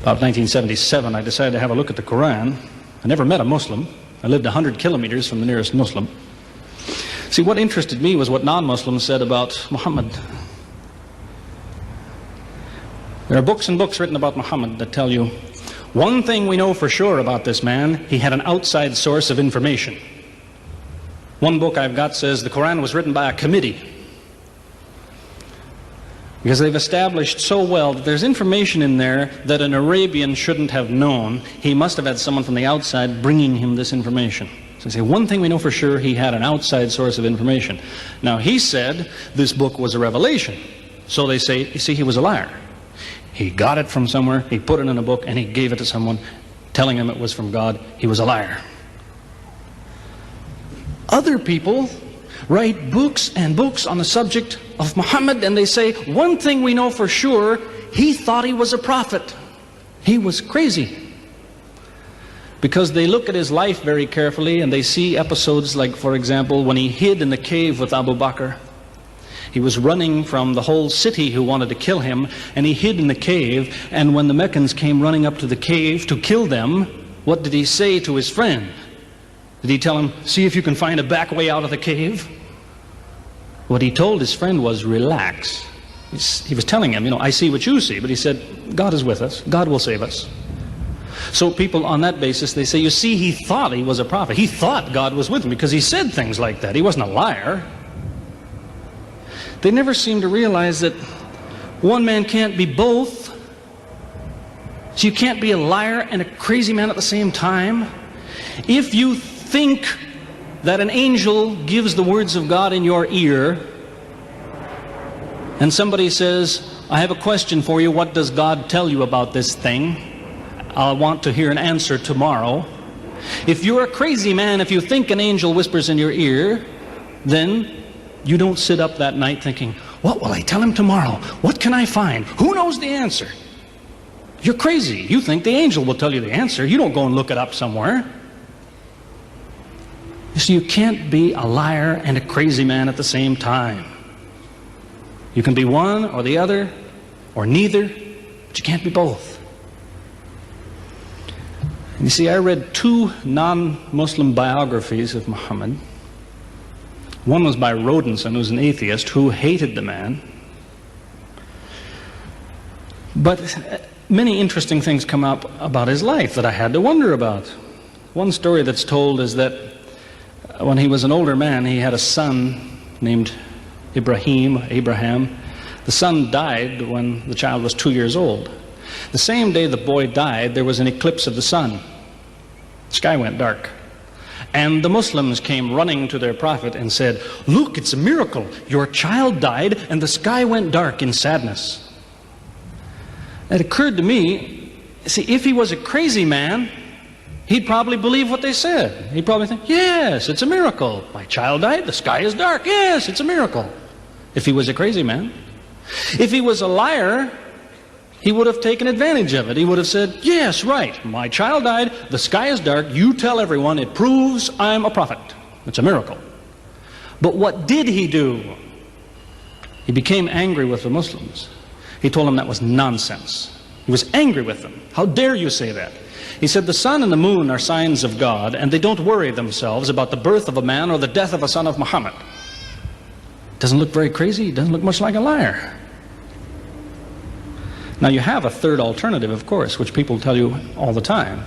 About 1977, I decided to have a look at the Quran. I never met a Muslim. I lived 100 kilometers from the nearest Muslim. See, what interested me was what non-Muslims said about Muhammad. There are books and books written about Muhammad that tell you, one thing we know for sure about this man, he had an outside source of information. One book I've got says the Quran was written by a committee, because they've established so well that there's information in there that an Arabian shouldn't have known. He must have had someone from the outside bringing him this information. So they say, one thing we know for sure, he had an outside source of information. Now, he said this book was a revelation. So they say, you see, he was a liar. He got it from somewhere, he put it in a book, and he gave it to someone, telling him it was from God. He was a liar. Other people write books and books on the subject of Muhammad, and they say, one thing we know for sure, he thought he was a prophet. He was crazy. Because they look at his life very carefully, and they see episodes like, for example, when he hid in the cave with Abu Bakr. He was running from the whole city who wanted to kill him, and he hid in the cave, and when the Meccans came running up to the cave to kill them, what did he say to his friend? Did he tell him, see if you can find a back way out of the cave? What he told his friend was, relax. He was telling him, you know, I see what you see, but he said, God is with us, God will save us. So people on that basis, they say, you see, he thought he was a prophet. He thought God was with him because he said things like that. He wasn't a liar. They never seem to realize that one man can't be both. So you can't be a liar and a crazy man at the same time. If you think that an angel gives the words of God in your ear, and somebody says, I have a question for you, what does God tell you about this thing? I want to hear an answer tomorrow. If you're a crazy man, if you think an angel whispers in your ear, then you don't sit up that night thinking, what will I tell him tomorrow? What can I find? Who knows the answer? You're crazy. You think the angel will tell you the answer. You don't go and look it up somewhere. You see, you can't be a liar and a crazy man at the same time. You can be one or the other, or neither, but you can't be both. And you see, I read two non-Muslim biographies of Muhammad. One was by Rodenson, who's an atheist, who hated the man. But many interesting things come up about his life that I had to wonder about. One story that's told is that when he was an older man, he had a son named Abraham. The son died when the child was 2 years old. The same day the boy died, there was an eclipse of the sun. The sky went dark. And the Muslims came running to their prophet and said, look, it's a miracle. Your child died and the sky went dark in sadness. It occurred to me, see, if he was a crazy man, he'd probably believe what they said. He'd probably think, yes, it's a miracle. My child died, the sky is dark. Yes, it's a miracle. If he was a crazy man. If he was a liar, he would have taken advantage of it. He would have said, yes, right, my child died, the sky is dark, you tell everyone, it proves I'm a prophet. It's a miracle. But what did he do? He became angry with the Muslims. He told them that was nonsense. He was angry with them. How dare you say that? He said the sun and the moon are signs of God, and they don't worry themselves about the birth of a man or the death of a son of Muhammad. Doesn't look very crazy. Doesn't look much like a liar. Now you have a third alternative, of course, which people tell you all the time.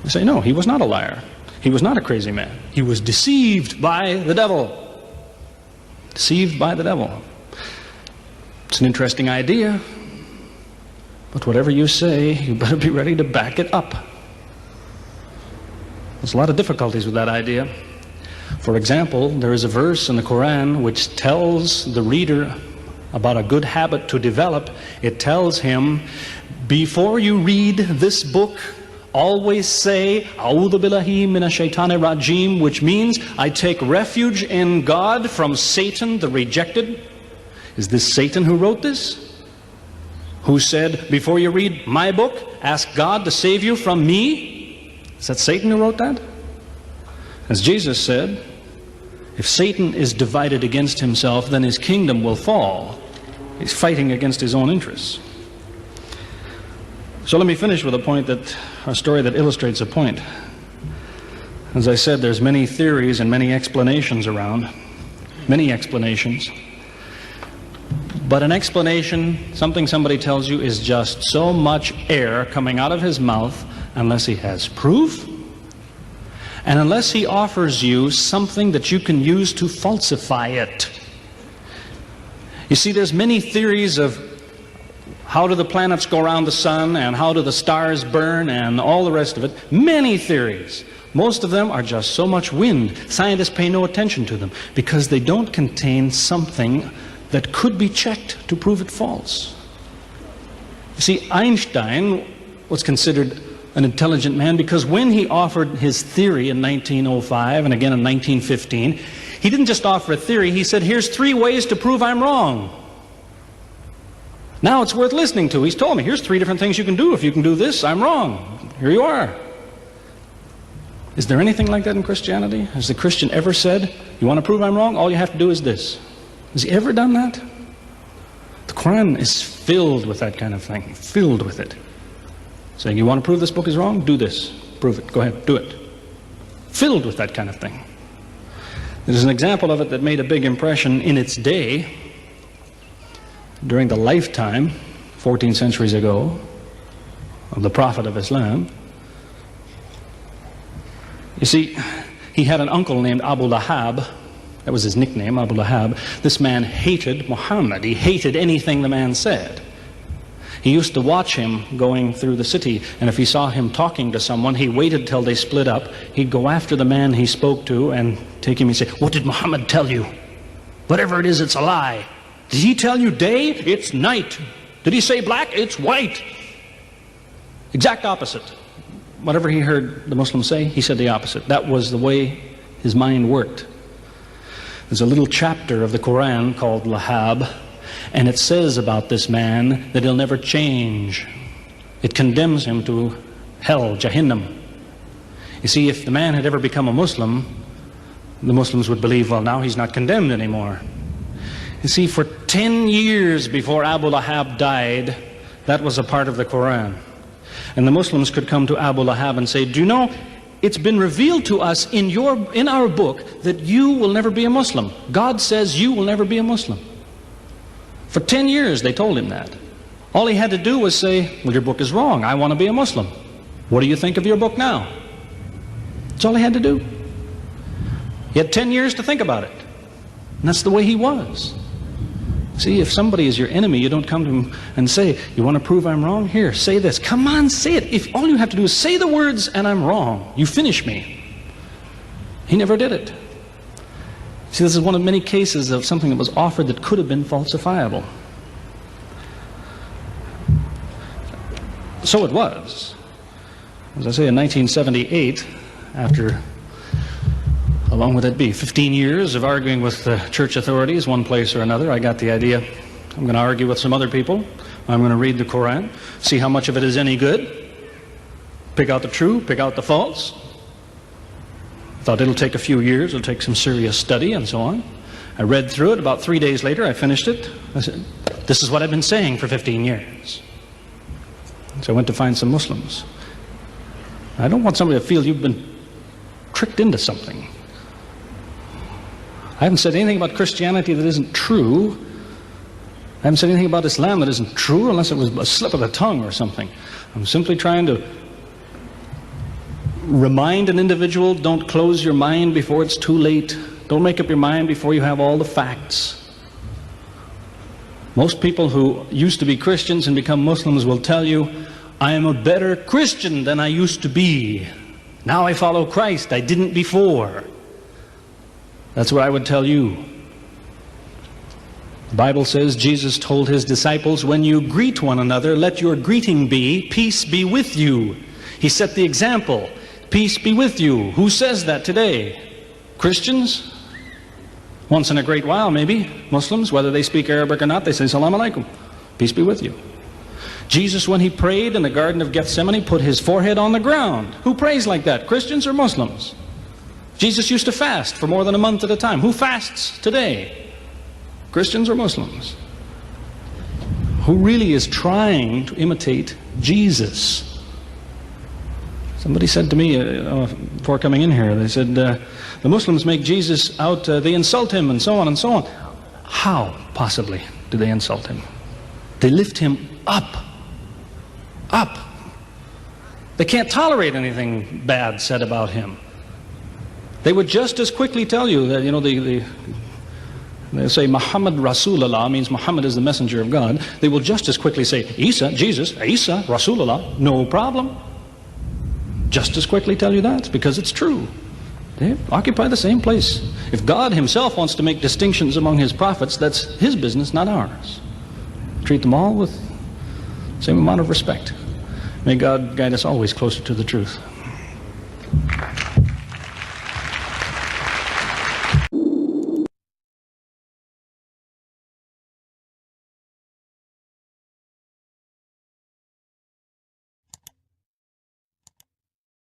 They say, no, he was not a liar. He was not a crazy man. He was deceived by the devil. Deceived by the devil. It's an interesting idea. But whatever you say, you better be ready to back it up. There's a lot of difficulties with that idea. For example, there is a verse in the Quran which tells the reader about a good habit to develop. It tells him, before you read this book, always say, A'udhu billahi minash shaitani rajim, which means, I take refuge in God from Satan the rejected. Is this Satan who wrote this? Who said, before you read my book, ask God to save you from me? Is that Satan who wrote that? As Jesus said, if Satan is divided against himself, then his kingdom will fall. He's fighting against his own interests. So let me finish with a story that illustrates a point. As I said, there's many theories and many explanations around, many explanations. But an explanation, something somebody tells you, is just so much air coming out of his mouth unless he has proof and unless he offers you something that you can use to falsify it. You see, there's many theories of how do the planets go around the sun and how do the stars burn and all the rest of it. Many theories. Most of them are just so much wind. Scientists pay no attention to them because they don't contain something that could be checked to prove it false. You see, Einstein was considered an intelligent man because when he offered his theory in 1905 and again in 1915, he didn't just offer a theory, he said, here's 3 ways to prove I'm wrong. Now it's worth listening to. He's told me, here's 3 different things you can do. If you can do this, I'm wrong. Here you are. Is there anything like that in Christianity? Has the Christian ever said, you want to prove I'm wrong? All you have to do is this. Has he ever done that? The Quran is filled with that kind of thing, filled with it. Saying, you want to prove this book is wrong? Do this. Prove it. Go ahead, do it. Filled with that kind of thing. There's an example of it that made a big impression in its day, during the lifetime, 14 centuries ago, of the Prophet of Islam. You see, he had an uncle named Abu Lahab. That was his nickname, Abu Lahab. This man hated Muhammad. He hated anything the man said. He used to watch him going through the city, and if he saw him talking to someone, he waited till they split up. He'd go after the man he spoke to and take him and say, what did Muhammad tell you? Whatever it is, it's a lie. Did he tell you day? It's night. Did he say black? It's white. Exact opposite. Whatever he heard the Muslims say, he said the opposite. That was the way his mind worked. There's a little chapter of the Quran called Lahab, and it says about this man that he'll never change. It condemns him to hell, Jahannam. You see, if the man had ever become a Muslim, the Muslims would believe, well, now he's not condemned anymore. You see, for 10 years before Abu Lahab died, that was a part of the Quran. And the Muslims could come to Abu Lahab and say, do you know, it's been revealed to us in our book that you will never be a Muslim. God says you will never be a Muslim. For 10 years they told him that. All he had to do was say, well, your book is wrong. I want to be a Muslim. What do you think of your book now? That's all he had to do. He had 10 years to think about it. And that's the way he was. See, if somebody is your enemy, you don't come to him and say, you want to prove I'm wrong? Here, say this. Come on, say it. If all you have to do is say the words and I'm wrong, you finish me. He never did it. See, this is one of many cases of something that was offered that could have been falsifiable. So it was. As I say, in 1978, after, how long would that be? 15 years of arguing with the church authorities, one place or another, I got the idea, I'm going to argue with some other people. I'm going to read the Quran, see how much of it is any good, pick out the true, pick out the false. I thought it'll take a few years, it'll take some serious study and so on. I read through it. About 3 days later, I finished it. I said, this is what I've been saying for 15 years. So I went to find some Muslims. I don't want somebody to feel you've been tricked into something. I haven't said anything about Christianity that isn't true. I haven't said anything about Islam that isn't true, unless it was a slip of the tongue or something. I'm simply trying to remind an individual, don't close your mind before it's too late. Don't make up your mind before you have all the facts. Most people who used to be Christians and become Muslims will tell you, I am a better Christian than I used to be. Now I follow Christ. I didn't before. That's what I would tell you. The Bible says Jesus told his disciples, when you greet one another, let your greeting be, peace be with you. He set the example. Peace be with you. Who says that today? Christians? Once in a great while, maybe. Muslims, whether they speak Arabic or not, they say, Salaam alaikum. Peace be with you. Jesus, when he prayed in the Garden of Gethsemane, put his forehead on the ground. Who prays like that? Christians or Muslims? Jesus used to fast for more than a month at a time. Who fasts today? Christians or Muslims? Who really is trying to imitate Jesus. Somebody said to me before coming in here, they said, the Muslims make Jesus out, they insult him and so on and so on. How, possibly, do they insult him? They lift him up. Up. They can't tolerate anything bad said about him. They would just as quickly tell you that, they say Muhammad Rasulullah means Muhammad is the messenger of God. They will just as quickly say Isa, Jesus, Isa, Rasulullah, no problem. Just as quickly tell you that, because it's true. They occupy the same place. If God himself wants to make distinctions among his prophets, that's his business, not ours. Treat them all with the same amount of respect. May God guide us always closer to the truth.